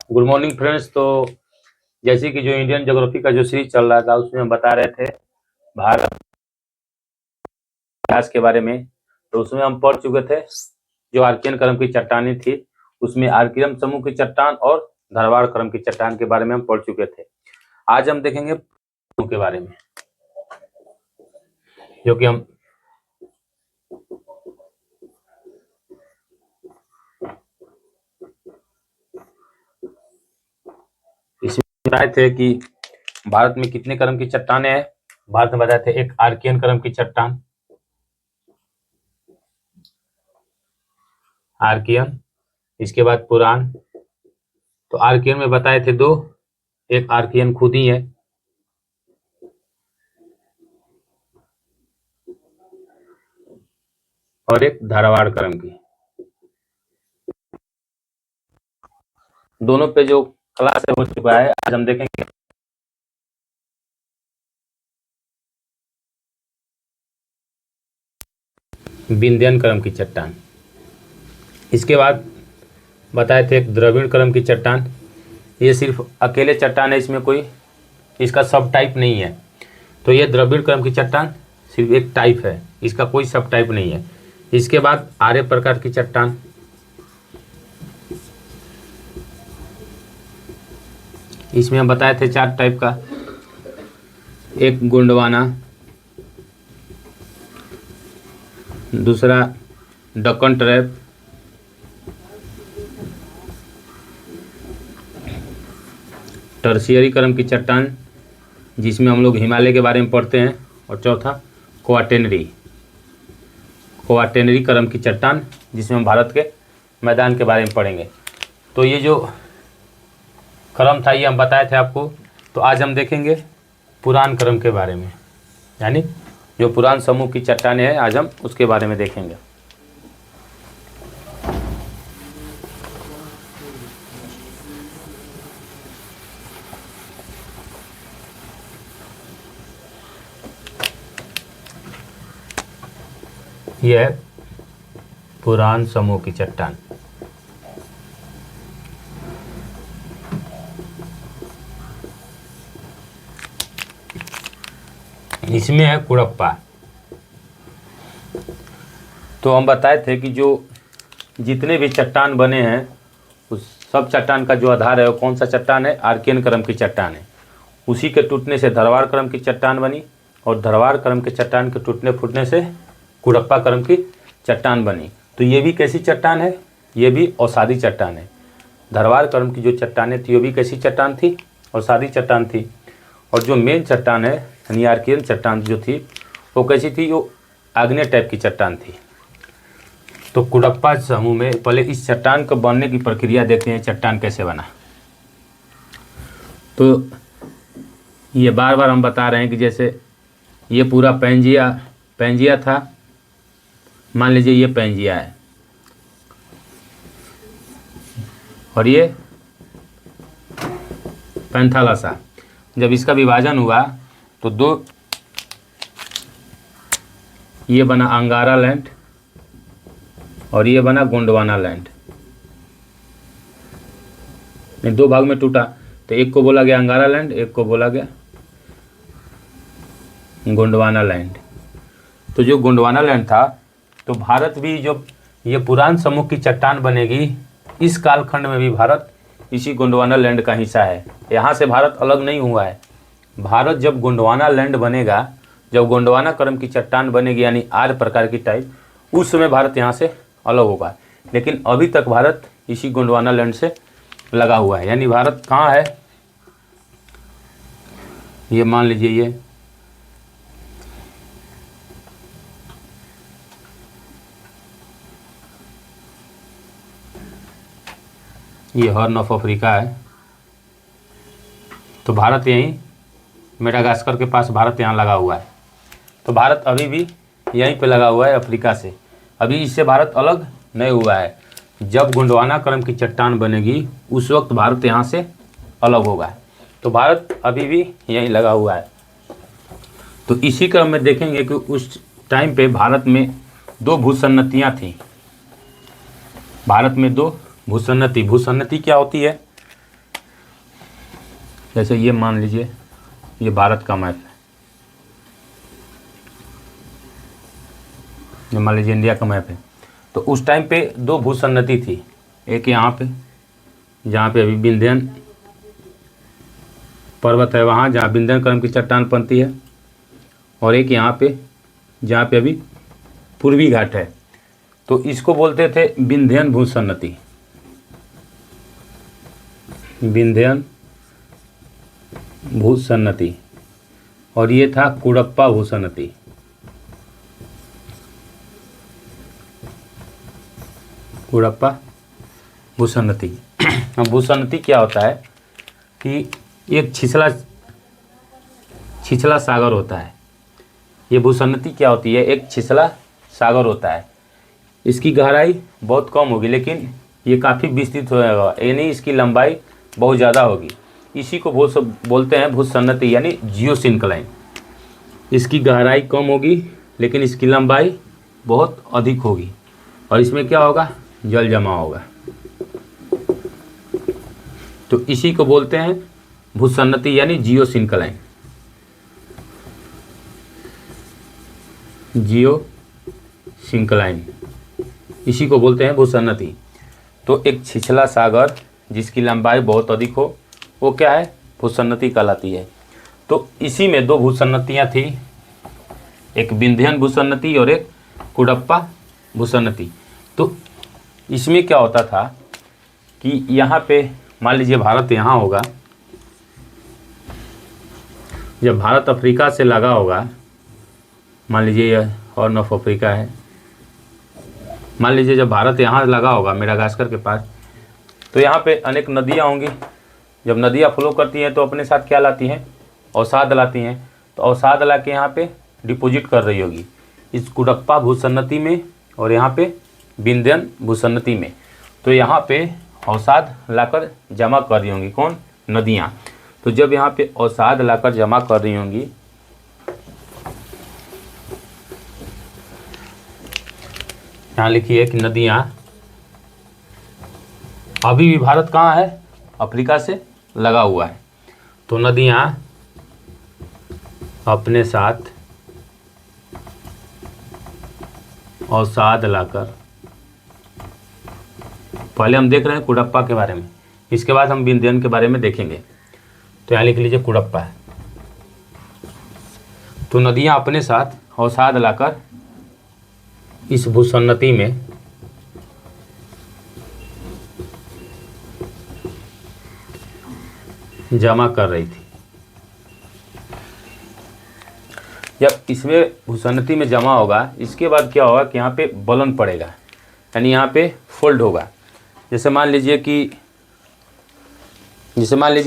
Good morning friends. तो जैसे कि जो इंडियन ज्योग्राफी का जो सीरीज चल रहा था उसमें हम बता रहे थे भारत इतिहास के बारे में। तो उसमें हम पढ़ चुके थे जो आर्कियन क्रम की चट्टानें थी, उसमें आर्कियन समूह की चट्टान और धरवाड़ क्रम की चट्टान के बारे में हम पढ़ चुके थे। आज हम देखेंगे के बारे में, जो कि हम इसमें बताए थे कि भारत में कितने क्रम की चट्टानें हैं। भारत में बताए थे एक आर्कियन क्रम की चट्टान, आर्कियन, इसके बाद पुरान। तो आर्कियन में बताए थे दो, एक आर्कियन खुद ही है और एक धारवाड़ क्रम की। दोनों पे जो क्लास हो चुका है, आज हम देखेंगे विंध्यन क्रम की चट्टान। इसके बाद बताए थे एक द्रविड़ क्रम की चट्टान। ये सिर्फ अकेले चट्टान है, इसमें कोई इसका सब टाइप नहीं है। तो ये द्रविड़ क्रम की चट्टान सिर्फ एक टाइप है, इसका कोई सब टाइप नहीं है। इसके बाद आर्य प्रकार की चट्टान, इसमें हम बताए थे चार टाइप का, एक गोंडवाना, दूसरा डक्कन ट्रैप, टर्शियरी क्रम की चट्टान जिसमें हम लोग हिमालय के बारे में पढ़ते हैं, और चौथा क्वाटेनरी क्रम की चट्टान जिसमें हम भारत के मैदान के बारे में पढ़ेंगे। तो ये जो क्रम था ये हम बताए थे आपको। तो आज हम देखेंगे पुरान क्रम के बारे में, यानी जो पुरान समूह की चट्टानें हैं, आज हम उसके बारे में देखेंगे। यह है पुरान समूह की चट्टान। इसमें है कुड़प्पा। तो हम बताए थे कि जो जितने भी चट्टान बने हैं उस सब चट्टान का जो आधार है वो कौन सा चट्टान है, आर्कियन क्रम की चट्टान है। उसी के टूटने से धरवाड़ क्रम की चट्टान बनी, और धरवाड़ क्रम के चट्टान के टूटने फूटने से कुड़प्पा क्रम की चट्टान बनी। तो ये भी कैसी चट्टान है, ये भी अवसादी चट्टान है। धरवाड़ क्रम की जो चट्टानें थी वो भी कैसी चट्टान थी, अवसादी चट्टान थी। और जो मेन चट्टान है यानी आर्कियन चट्टान जो थी वो कैसी थी, वो आग्नेय टाइप की चट्टान थी। तो कुड़प्पा समूह में पहले इस चट्टान को बनने की प्रक्रिया देखते हैं, चट्टान कैसे बना। तो ये बार बार हम बता रहे हैं कि जैसे ये पूरा पैंजिया था, मान लीजिए ये पैंजिया है और ये पैंथालसा। जब इसका विभाजन हुआ तो दो, ये बना अंगारा लैंड और ये बना गोंडवाना लैंड। दो भाग में टूटा, तो एक को बोला गया अंगारा लैंड, एक को बोला गया गोंडवाना लैंड। तो जो गोंडवाना लैंड था, तो भारत भी जो ये पुरान समूह की चट्टान बनेगी, इस कालखंड में भी भारत इसी गोंडवाना लैंड का हिस्सा है। यहाँ से भारत अलग नहीं हुआ है। भारत जब गोंडवाना लैंड बनेगा, जब गोंडवाना क्रम की चट्टान बनेगी यानी आर्य प्रकार की टाइप, उस समय भारत यहाँ से अलग होगा। लेकिन अभी तक भारत इसी गोंडवाना लैंड से लगा हुआ है। यानी भारत कहाँ है, ये मान लीजिए ये हॉर्न ऑफ अफ्रीका है। तो भारत यहीं मेडागास्कर के पास भारत यहाँ लगा हुआ है। तो भारत अभी भी यहीं पे लगा हुआ है अफ्रीका से, अभी इससे भारत अलग नहीं हुआ है। जब गोंडवाना क्रम की चट्टान बनेगी उस वक्त भारत यहाँ से अलग होगा। तो भारत अभी भी यहीं लगा हुआ है। तो इसी क्रम में देखेंगे कि उस टाइम पे भारत में दो भूसन्नतियाँ थीं। भारत में दो भूसन्नति क्या होती है, जैसे ये मान लीजिए ये भारत का मैप है, ये मान लीजिए इंडिया का मैप है। तो उस टाइम पे दो भूसन्नति थी, एक यहाँ पे जहाँ पे अभी विंध्यन पर्वत है वहाँ जहाँ विंध्यन क्रम की चट्टान बनती है, और एक यहाँ पे जहाँ पे अभी पूर्वी घाट है। तो इसको बोलते थे विंध्यन भूसन्नति, विंध्यन भूसन्नति, और ये था कुडप्पा भूसन्नति। कुडप्पा भूसन्नति। अब भूसन्नति क्या होता है कि एक छिछला सागर होता है। ये भूसन्नति क्या होती है, एक छिछला सागर होता है। इसकी गहराई बहुत कम होगी लेकिन ये काफ़ी विस्तृत होगा, यानी इसकी लंबाई बहुत ज़्यादा होगी। इसी को बोलते हैं भूसन्नति यानी जियोसिंक्लाइन। इसकी गहराई कम होगी लेकिन इसकी लंबाई बहुत अधिक होगी, और इसमें क्या होगा, जल जमा होगा। तो इसी को बोलते हैं भूसन्नति यानी जियोसिंक्लाइन, जियोसिंक्लाइन, इसी को बोलते हैं भूसन्नति। तो एक छिछला सागर जिसकी लंबाई बहुत अधिक हो वो क्या है, भूसन्नति कहलाती है। तो इसी में दो भूसन्नतियाँ थी, एक विंध्यन भूसन्नति और एक कुडप्पा भूसन्नति। तो इसमें क्या होता था कि यहाँ पे मान लीजिए भारत यहाँ होगा, जब भारत अफ्रीका से लगा होगा, मान लीजिए यह हॉर्न ऑफ अफ्रीका है, मान लीजिए जब भारत यहाँ लगा होगा मेडागास्कर के पास, तो यहाँ पे अनेक नदियाँ होंगी। जब नदियाँ फ्लो करती हैं तो अपने साथ क्या लाती हैं, अवसाद लाती हैं। तो अवसाद ला के यहाँ पे डिपॉजिट कर रही होगी इस कुडप्पा भूसन्नति में और यहाँ पे विंध्यन भूसन्नति में। तो यहाँ पे अवसाद लाकर जमा कर रही होंगी, कौन, नदियाँ। तो जब यहाँ पे अवसाद लाकर जमा कर रही होंगी, यहाँ लिखिए कि नदियाँ, अभी भी भारत कहाँ है, अफ्रीका से लगा हुआ है। तो नदियाँ अपने साथ अवसाद लाकर, पहले हम देख रहे हैं कुडप्पा के बारे में, इसके बाद हम विंध्यन के बारे में देखेंगे। तो यहाँ लिख लीजिए कुडप्पा है। तो नदियाँ अपने साथ अवसाद लाकर इस भूसन्नति में जमा कर रही थी। जब इसमें भूसन्नति में जमा होगा, इसके बाद क्या होगा कि यहाँ पे बलन पड़ेगा, यानी यहाँ पे फोल्ड होगा। जैसे मान लीजिए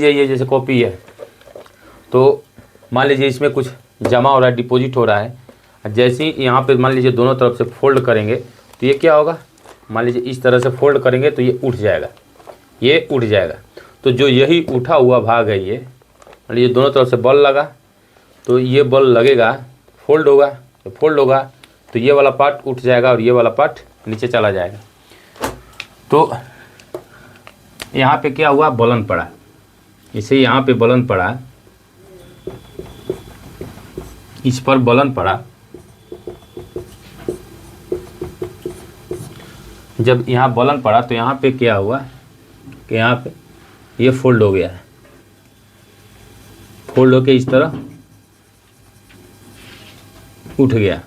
ये जैसे कॉपी है, तो मान लीजिए इसमें कुछ जमा हो रहा है, डिपॉजिट हो रहा है। जैसे ही यहाँ पे मान लीजिए दोनों तरफ से फोल्ड करेंगे तो ये क्या होगा, मान लीजिए इस तरह से फोल्ड करेंगे तो ये उठ जाएगा, ये उठ जाएगा। तो जो यही उठा हुआ भाग है, ये मान लीजिए दोनों तरफ से बल लगा, तो ये बल लगेगा, फोल्ड होगा, तो फोल्ड होगा तो ये वाला पार्ट उठ जाएगा और ये वाला पार्ट नीचे चला जाएगा। तो यहाँ पे क्या हुआ, बलन पड़ा, इसे यहाँ पे बलन पड़ा, इस पर बलन पड़ा। जब यहाँ बलन पड़ा तो यहाँ पे क्या हुआ कि यहाँ पे ये फोल्ड हो गया है, फोल्ड होके इस तरह उठ गया,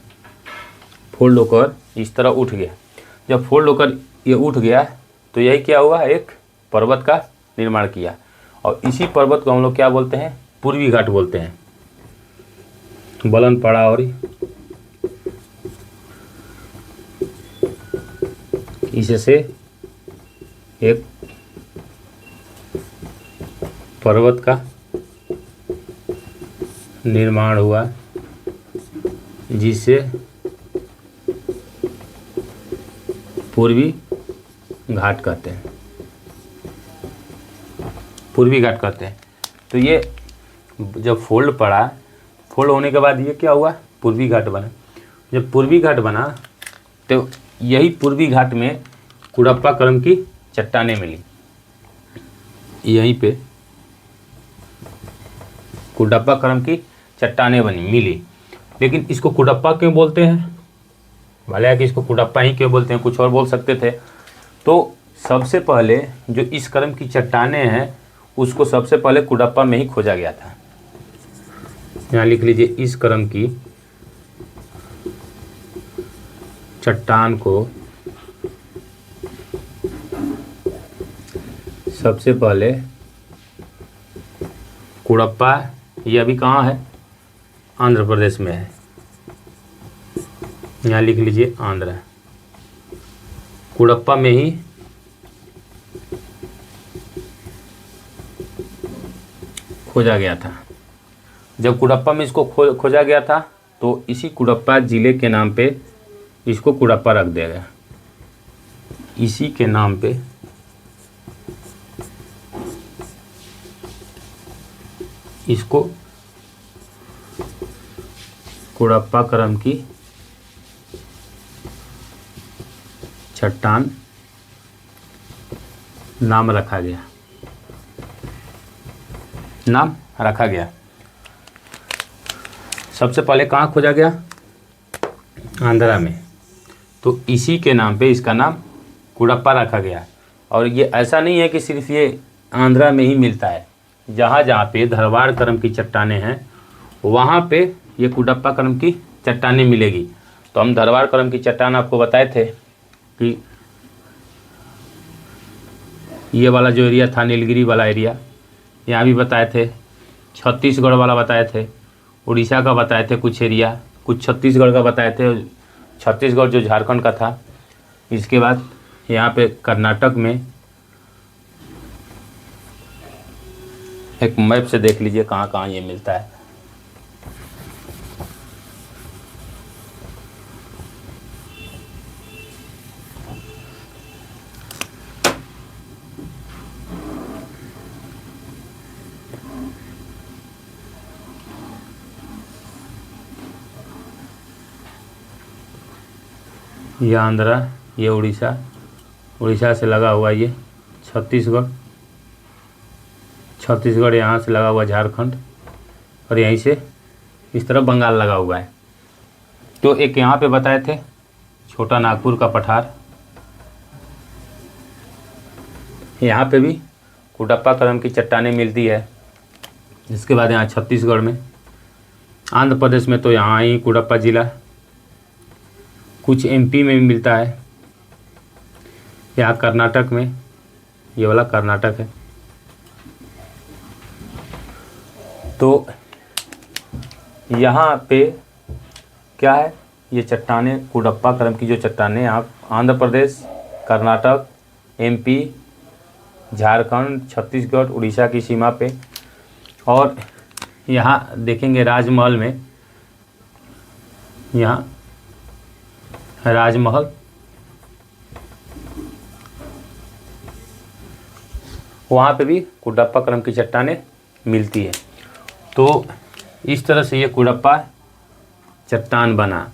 फोल्ड होकर इस तरह उठ गया। जब फोल्ड होकर ये उठ गया तो यही क्या हुआ, एक पर्वत का निर्माण किया। और इसी पर्वत को हम लोग क्या बोलते हैं, पूर्वी घाट बोलते हैं। बलन पड़ा और इससे एक पर्वत का निर्माण हुआ जिसे पूर्वी घाट कहते हैं, पूर्वी घाट कहते हैं। तो ये जब फोल्ड पड़ा, फोल्ड होने के बाद ये क्या हुआ, पूर्वी घाट बना। जब पूर्वी घाट बना तो यही पूर्वी घाट में कुडप्पा क्रम की चट्टानें मिली। यहीं पे कुडप्पा क्रम की चट्टानें बनी मिली। लेकिन इसको कुडप्पा क्यों बोलते हैं? भले है कि इसको कुडप्पा ही क्यों बोलते हैं, कुछ और बोल सकते थे। तो सबसे पहले जो इस क्रम की चट्टानें हैं उसको सबसे पहले कुडप्पा में ही खोजा गया था। यहाँ लिख लीजिए, इस क्रम की चट्टान को सबसे पहले कुडप्पा, ये अभी कहाँ है? आंध्र प्रदेश में है। यहाँ लिख लीजिए आंध्र, कुडप्पा में ही खोजा गया था। जब कुडप्पा में इसको खोजा गया था तो इसी कुडप्पा जिले के नाम पे इसको कुडप्पा रख दिया गया। इसी के नाम पे इसको कुडप्पा क्रम की चट्टान नाम रखा गया। सबसे पहले कहाँ खोजा गया? आंध्रा में। तो इसी के नाम पे इसका नाम कुडप्पा रखा गया। और ये ऐसा नहीं है कि सिर्फ ये आंध्रा में ही मिलता है, जहाँ जहाँ पे धरवाड़ क्रम की चट्टानें हैं वहाँ पे ये कुडप्पा क्रम की चट्टानें मिलेगी। तो हम धरवाड़ क्रम की चट्टान आपको बताए थे कि ये वाला जो एरिया था, नीलगिरी वाला एरिया, यहाँ भी बताए थे। छत्तीसगढ़ वाला बताए थे, उड़ीसा का बताए थे कुछ एरिया, कुछ छत्तीसगढ़ का बताए थे, छत्तीसगढ़ जो झारखंड का था। इसके बाद यहाँ पे कर्नाटक में एक मैप से देख लीजिए कहाँ कहाँ ये मिलता है। ये आंध्रा, ये उड़ीसा, उड़ीसा से लगा हुआ ये छत्तीसगढ़, छत्तीसगढ़ यहाँ से लगा हुआ झारखंड, और यहीं से इस तरफ बंगाल लगा हुआ है। तो एक यहाँ पे बताए थे छोटा नागपुर का पठार, यहाँ पे भी कुडप्पा क्रम की चट्टानें मिलती है। इसके बाद यहाँ छत्तीसगढ़ में, आंध्र प्रदेश में तो यहाँ ही कुडप्पा जिला, कुछ एमपी में भी मिलता है। यहाँ कर्नाटक में, ये वाला कर्नाटक है। तो यहाँ पे क्या है, ये चट्टानें कुडप्पा क्रम की जो चट्टानें यहाँ आंध्र प्रदेश, कर्नाटक, एमपी, झारखंड, छत्तीसगढ़, उड़ीसा की सीमा पे। और यहाँ देखेंगे राजमहल में, यहाँ राजमहल, वहाँ पे भी कुडप्पा क्रम की चट्टानें मिलती है। तो इस तरह से ये कुडप्पा चट्टान बना।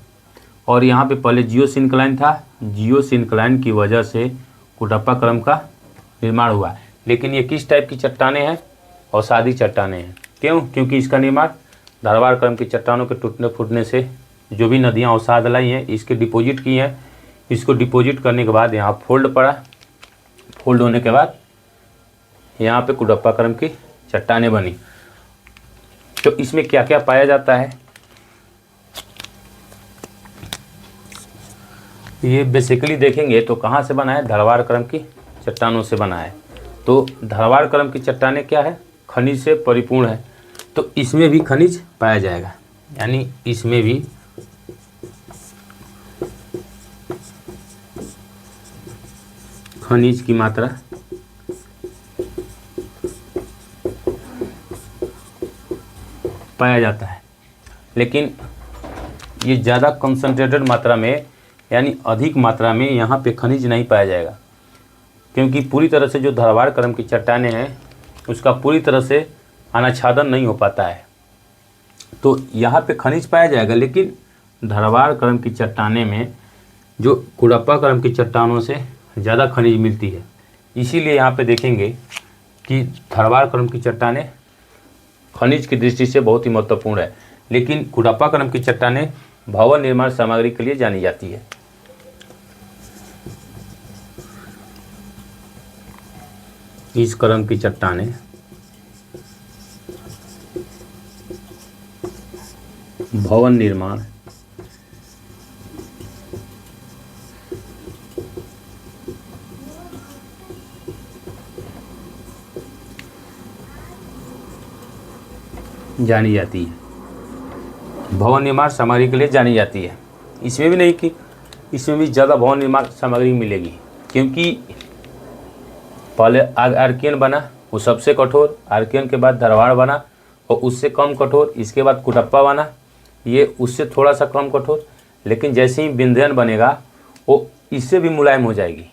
और यहाँ पे पहले जियोसिंक्लाइन था, जियोसिंक्लाइन की वजह से कुडप्पा क्रम का निर्माण हुआ। लेकिन ये किस टाइप की चट्टानें हैं? अवसादी चट्टानें हैं। क्यों? क्योंकि इसका निर्माण धरवाड़ क्रम की चट्टानों के टूटने फूटने से जो भी नदियाँ अवसाद लाई हैं इसके डिपॉजिट की हैं। इसको डिपॉजिट करने के बाद यहाँ फोल्ड पड़ा, फोल्ड होने के बाद यहाँ पे कुडप्पा क्रम की चट्टानें बनी। तो इसमें क्या क्या पाया जाता है? ये बेसिकली देखेंगे तो कहाँ से बना है? धरवाड़ क्रम की चट्टानों से बना है। तो धरवाड़ क्रम की चट्टानें क्या है? खनिज से परिपूर्ण है। तो इसमें भी खनिज पाया जाएगा, यानी इसमें भी खनिज की मात्रा पाया जाता है। लेकिन ये ज़्यादा कंसंट्रेटेड मात्रा में, यानी अधिक मात्रा में यहाँ पे खनिज नहीं पाया जाएगा, क्योंकि पूरी तरह से जो धरवाड़ क्रम की चट्टानें हैं उसका पूरी तरह से अनाच्छादन नहीं हो पाता है। तो यहाँ पे खनिज पाया जाएगा, लेकिन धरवाड़ क्रम की चट्टानें में जो कुडप्पा क्रम की चट्टानों से ज़्यादा खनिज मिलती है। इसीलिए यहाँ पे देखेंगे कि धरवाड़ क्रम की चट्टानें खनिज की दृष्टि से बहुत ही महत्वपूर्ण है। लेकिन कुडप्पा क्रम की चट्टानें भवन निर्माण सामग्री के लिए जानी जाती है। इस क्रम की चट्टानें भवन निर्माण जानी जाती है, भवन निर्माण सामग्री के लिए जानी जाती है। इसमें भी नहीं कि इसमें भी ज़्यादा भवन निर्माण सामग्री मिलेगी, क्योंकि पहले आर्कियन बना, वो सबसे कठोर, आर्कियन के बाद धरवाड़ बना और उससे कम कठोर, इसके बाद कुडप्पा बना, ये उससे थोड़ा सा कम कठोर। लेकिन जैसे ही विंध्यन बनेगा वो इससे भी मुलायम हो जाएगी,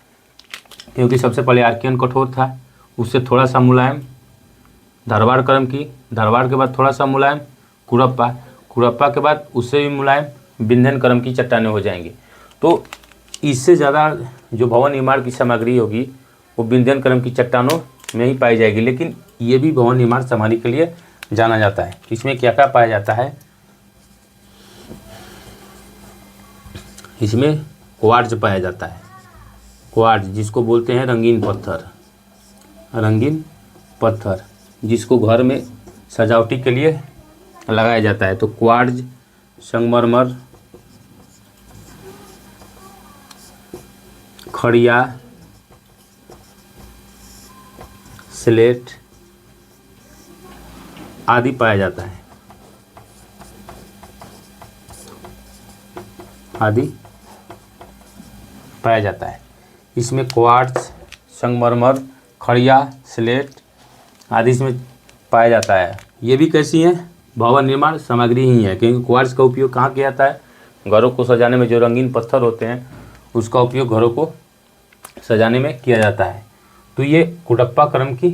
क्योंकि सबसे पहले आर्कियन कठोर था, उससे थोड़ा सा मुलायम धरवाड़ क्रम की, धरवाड़ के बाद थोड़ा सा मुलायम कुडप्पा, कुडप्पा के बाद उससे भी मुलायम विंध्यन क्रम की चट्टानें हो जाएंगी। तो इससे ज़्यादा जो भवन निर्माण की सामग्री होगी वो विंध्यन क्रम की चट्टानों में ही पाई जाएगी। लेकिन ये भी भवन निर्माण सामग्री के लिए जाना जाता है। इसमें क्या क्या पाया जाता है? इसमें क्वार्ट्ज पाया जाता है, क्वार्ट्ज जिसको बोलते हैं रंगीन पत्थर, रंगीन पत्थर जिसको घर में सजावटी के लिए लगाया जाता है। तो क्वार्ट्ज, संगमरमर, खड़िया, स्लेट आदि पाया जाता है, आदि पाया जाता है। इसमें क्वार्ट्ज, संगमरमर, खड़िया, स्लेट आदि इसमें पाया जाता है। ये भी कैसी हैं? भवन निर्माण सामग्री ही है, क्योंकि क्वार्ट्ज का उपयोग कहाँ किया जाता है? घरों को सजाने में। जो रंगीन पत्थर होते हैं उसका उपयोग घरों को सजाने में किया जाता है। तो ये कुडप्पा क्रम की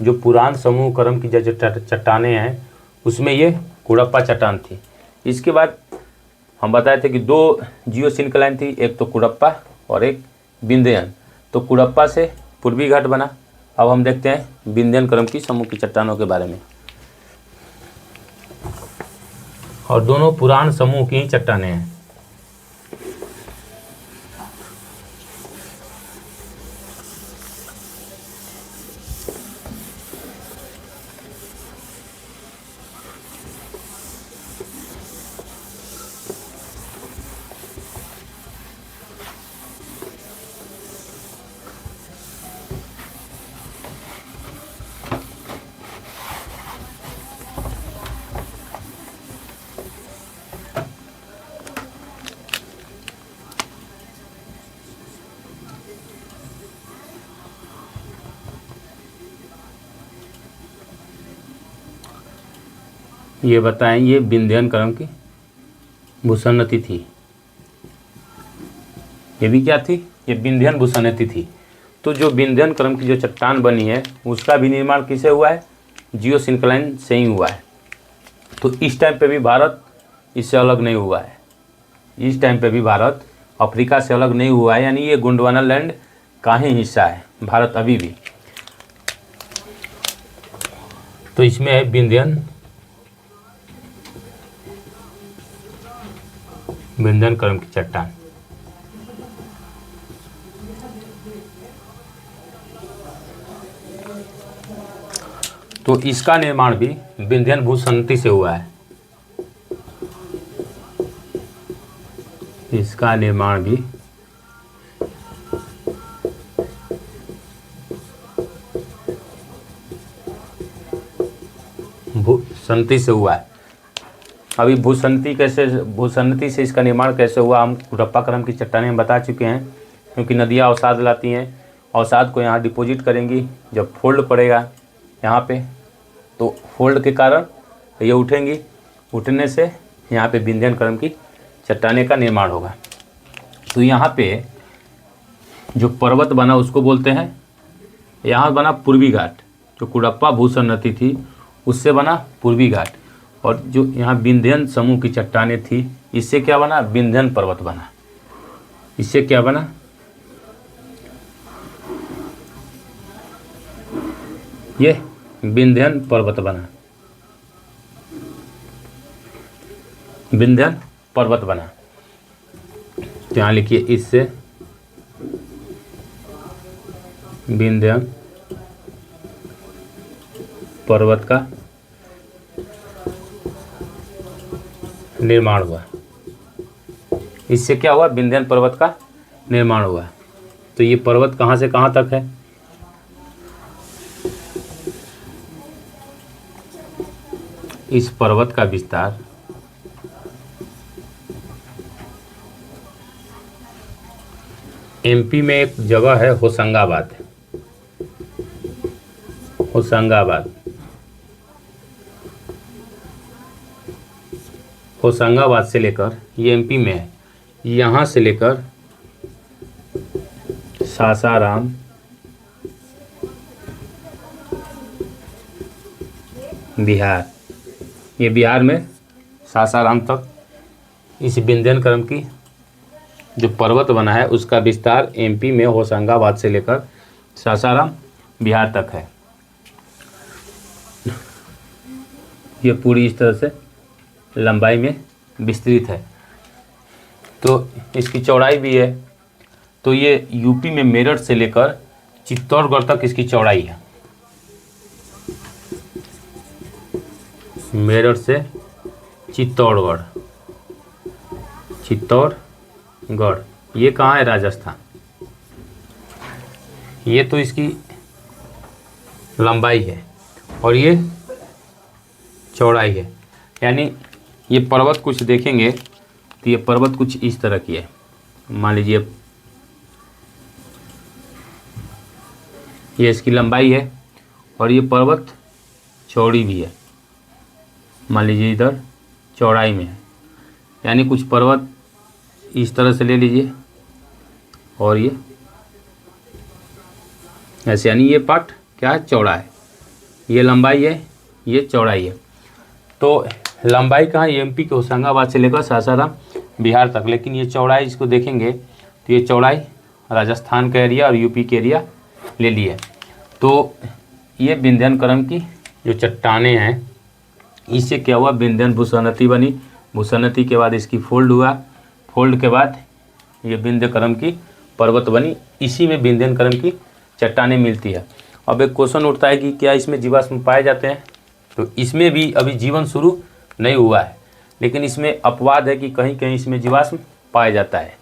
जो पुरान समूह क्रम की जो चट्टानें हैं उसमें ये कुडप्पा चट्टान थी। इसके बाद हम बताए थे कि दो जियो सिंक्लाइन थी, एक तो कुडप्पा और एक विंध्यन। तो कुडप्पा से पूर्वी घाट बना। अब हम देखते हैं विंध्यन क्रम की समूह की चट्टानों के बारे में। और दोनों पुरान समूह की चट्टानें हैं। ये बताएं, ये विंध्यन क्रम की भूसन्नति थी। ये भी क्या थी? ये विंध्यन भूसन्नति थी। तो जो विंध्यन क्रम की जो चट्टान बनी है उसका भी निर्माण किसे हुआ है? जियो सिंक्लाइन से ही हुआ है। तो इस टाइम पे भी भारत इससे अलग नहीं हुआ है। इस टाइम पे भी भारत अफ्रीका से अलग नहीं हुआ है, यानी ये गोंडवाना लैंड का ही हिस्सा है भारत अभी भी। तो इसमें है विंध्यन क्रम की चट्टान। तो इसका निर्माण भी विंध्यन भूसन्नति से हुआ है। इसका निर्माण भी भूसन्नति से हुआ है। अभी भूसन्नति से इसका निर्माण कैसे हुआ हम कुडप्पा क्रम की चट्टानें हम बता चुके हैं। क्योंकि नदियाँ अवसाद लाती हैं, अवसाद को यहाँ डिपॉजिट करेंगी, जब फोल्ड पड़ेगा यहाँ पे तो फोल्ड के कारण ये उठेंगी, उठने से यहाँ पे विंध्यन क्रम की चट्टानें का निर्माण होगा। तो यहाँ पे जो पर्वत बना उसको बोलते हैं, यहाँ बना पूर्वी घाट। जो कुडप्पा भूसन्नति थी उससे बना पूर्वी घाट, और जो यहाँ विंध्यन समूह की चट्टानें थी इससे क्या बना? विंध्यन पर्वत बना। इससे क्या बना? ये विंध्यन पर्वत बना। विंध्यन पर्वत बना। तो यहाँ लिखिए इससे विंध्यन पर्वत का निर्माण हुआ। इससे क्या हुआ? विंध्यन पर्वत का निर्माण हुआ। तो ये पर्वत कहाँ से कहाँ तक है? इस पर्वत का विस्तार एमपी में एक जगह है होशंगाबाद। होशंगाबाद, होशंगाबाद से लेकर, ये एमपी में है, यहाँ से लेकर सासाराम, बिहार, ये बिहार में सासाराम तक इस विंध्यन क्रम की जो पर्वत बना है उसका विस्तार एमपी में होशंगाबाद से लेकर सासाराम बिहार तक है। ये पूरी इस तरह से लंबाई में विस्तृत है। तो इसकी चौड़ाई भी है। तो ये यूपी में मेरठ से लेकर चित्तौड़गढ़ तक इसकी चौड़ाई है। मेरठ से चित्तौड़गढ़, चित्तौड़गढ़ ये कहाँ है? राजस्थान। ये तो इसकी लंबाई है और ये चौड़ाई है। यानी ये पर्वत कुछ देखेंगे तो ये पर्वत कुछ इस तरह की है। मान लीजिए ये इसकी लंबाई है और ये पर्वत चौड़ी भी है। मान लीजिए इधर चौड़ाई में है, यानी कुछ पर्वत इस तरह से ले लीजिए और ये ऐसे, यानी ये पार्ट क्या है? चौड़ा है। ये लंबाई है, ये चौड़ाई है। तो लंबाई कहाँ? एमपी के होशंगाबाद से लेकर सासाराम बिहार तक। लेकिन ये चौड़ाई इसको देखेंगे तो ये चौड़ाई राजस्थान का एरिया और यूपी के एरिया ले लिए। तो ये विंध्यन क्रम की जो चट्टानें हैं, इससे क्या हुआ? विंध्यन भूसन्नति बनी। भूसन्नति के बाद इसकी फोल्ड हुआ। फोल्ड के बाद ये विंध्य क्रम की पर्वत बनी। इसी में विंध्यन क्रम की चट्टानें मिलती है। अब एक क्वेश्चन उठता है कि क्या इसमें जीवाश्म पाए जाते हैं? तो इसमें भी अभी जीवन शुरू नहीं हुआ है, लेकिन इसमें अपवाद है कि कहीं कहीं इसमें जीवाश्म पाया जाता है।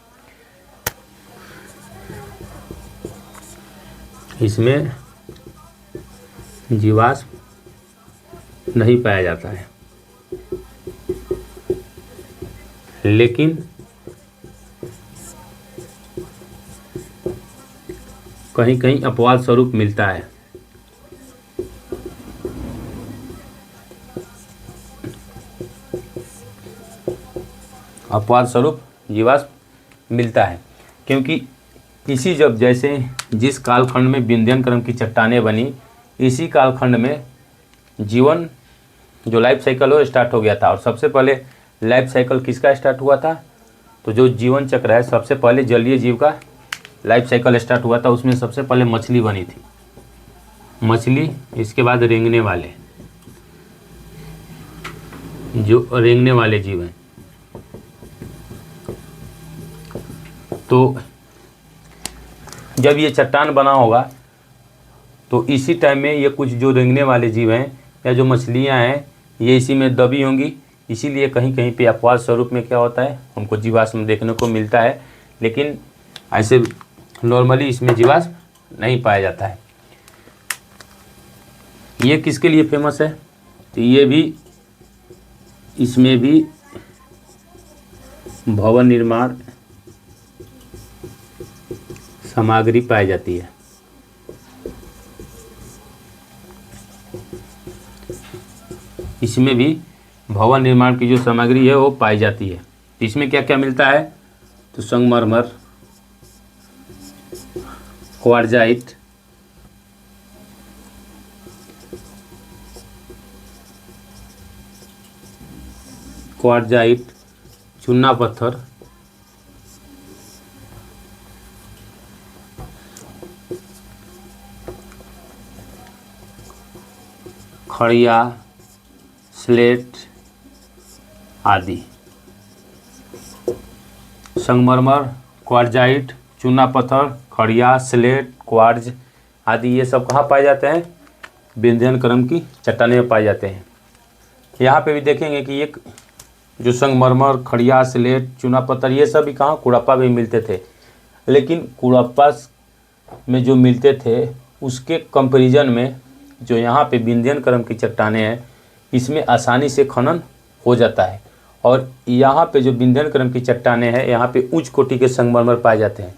इसमें जीवाश्म नहीं पाया जाता है, लेकिन कहीं कहीं अपवाद स्वरूप मिलता है। अपवाद स्वरूप जीवाश्म मिलता है, क्योंकि इसी जब जैसे जिस कालखंड में विंध्यन क्रम की चट्टानें बनी, इसी कालखंड में जीवन जो लाइफ साइकिल हो स्टार्ट हो गया था। और सबसे पहले लाइफ साइकिल किसका स्टार्ट हुआ था? तो जो जीवन चक्र है, सबसे पहले जलीय जीव का लाइफ साइकिल स्टार्ट हुआ था। उसमें सबसे पहले मछली बनी थी, मछली, इसके बाद रेंगने वाले, जो रेंगने वाले जीव हैं। तो जब ये चट्टान बना होगा तो इसी टाइम में ये कुछ जो रेंगने वाले जीव हैं या जो मछलियां हैं, ये इसी में दबी होंगी। इसीलिए कहीं कहीं पे अपवाद स्वरूप में क्या होता है? हमको जीवाश्म देखने को मिलता है, लेकिन ऐसे नॉर्मली इसमें जीवाश्म नहीं पाया जाता है। ये किसके लिए फेमस है? तो ये भी, इसमें भी भवन निर्माण सामग्री पाई जाती है। इसमें भी भवन निर्माण की जो सामग्री है वो पाई जाती है। इसमें क्या क्या मिलता है? तो संगमरमर, क्वार्जाइट, क्वार्जाइट, चूना पत्थर, खड़िया, स्लेट आदि। संगमरमर, क्वार्जाइट, चूना पत्थर, खड़िया, स्लेट, क्वार्ज आदि ये सब कहाँ पाए जाते हैं? विंध्यन क्रम की चट्टानें में पाए जाते हैं। यहाँ पे भी देखेंगे कि एक जो संगमरमर, खड़िया, स्लेट, चूना पत्थर ये सब भी कहाँ कुड़प्पा में मिलते थे, लेकिन कुड़प्पा में जो मिलते थे उसके कंपैरिजन में जो यहाँ पे विंध्यन क्रम की चट्टानें हैं इसमें आसानी से खनन हो जाता है। और यहाँ पे जो विंध्यन क्रम की चट्टानें हैं यहाँ पे उच्च कोटि के संगमरमर पाए जाते हैं।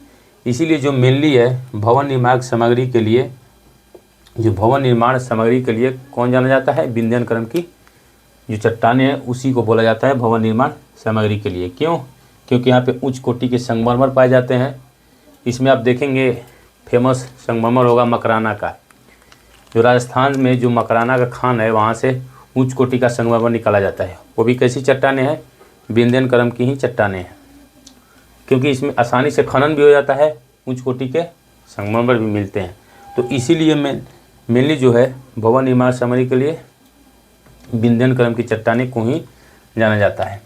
इसीलिए जो मेनली है भवन निर्माण सामग्री के लिए, जो भवन निर्माण सामग्री के लिए कौन जाना जाता है? विंध्यन क्रम की जो चट्टानें हैं उसी को बोला जाता है भवन निर्माण सामग्री के लिए। क्यों? क्योंकि यहाँ पे उच्च कोटि के संगमरमर पाए जाते हैं। इसमें आप देखेंगे फेमस संगमरमर होगा मकराना का। जो राजस्थान में जो मकराना का खान है वहाँ से उच्च कोटि का संगमरमर निकाला जाता है। वो भी कैसी चट्टानें हैं? विंध्यन क्रम की ही चट्टानें हैं, क्योंकि इसमें आसानी से खनन भी हो जाता है, उच्च कोटि के संगमरमर भी मिलते हैं। तो इसीलिए मेनली जो है भवन निर्माण सामग्री के लिए विंध्यन क्रम की चट्टानें को ही जाना जाता है।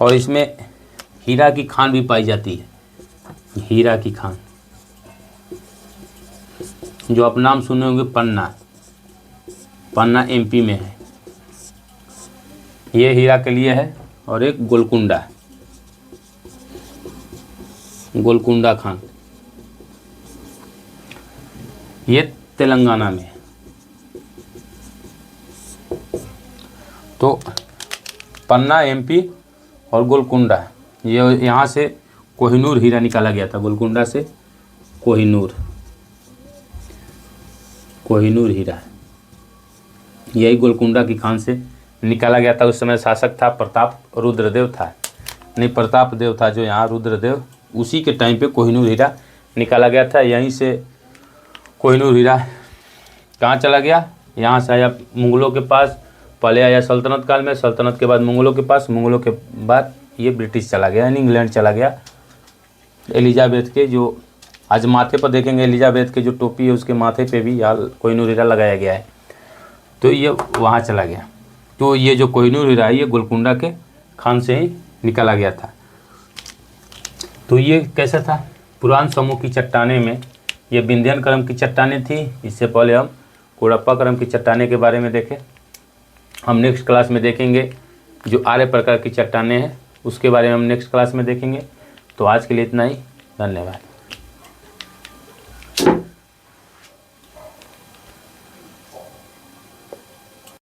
और इसमें हीरा की खान भी पाई जाती है। हीरा की खान जो आप नाम सुने होंगे पन्ना एमपी में है, ये हीरा के लिए है। और एक गोलकुंडा खान ये तेलंगाना में है। तो पन्ना एमपी और गोलकुंडा ये यहाँ से कोहिनूर हीरा निकाला गया था। गोलकुंडा से कोहिनूर हीरा यही गोलकुंडा की खान से निकाला गया था। उस समय शासक था प्रताप देव था जो यहाँ रुद्रदेव, उसी के टाइम पे कोहिनूर हीरा निकाला गया था। यहीं से कोहिनूर हीरा कहाँ चला गया? यहाँ से आया मुगलों के पास, पहले आया सल्तनत काल में, सल्तनत के बाद मुगलों के पास, मुगलों के बाद ये ब्रिटिश चला गया, यानी इंग्लैंड चला गया। एलिजाबेथ के जो आज माथे पर देखेंगे, एलिजाबेथ के जो टोपी है उसके माथे पे भी यहाँ कोहिनूर हीरा लगाया गया है। तो ये वहाँ चला गया। तो ये जो कोहिनूर हीरा है ये गोलकुंडा के खान से ही निकाला गया था। तो ये कैसा था? पुरान समूह की चट्टानें में ये विंध्यन क्रम की चट्टानें थी। इससे पहले हम कुड़प्पा क्रम की चट्टानें के बारे में देखें। हम नेक्स्ट क्लास में देखेंगे जो आर्य प्रकार की चट्टानें हैं उसके बारे में हम नेक्स्ट क्लास में देखेंगे। तो आज के लिए इतना ही, धन्यवाद।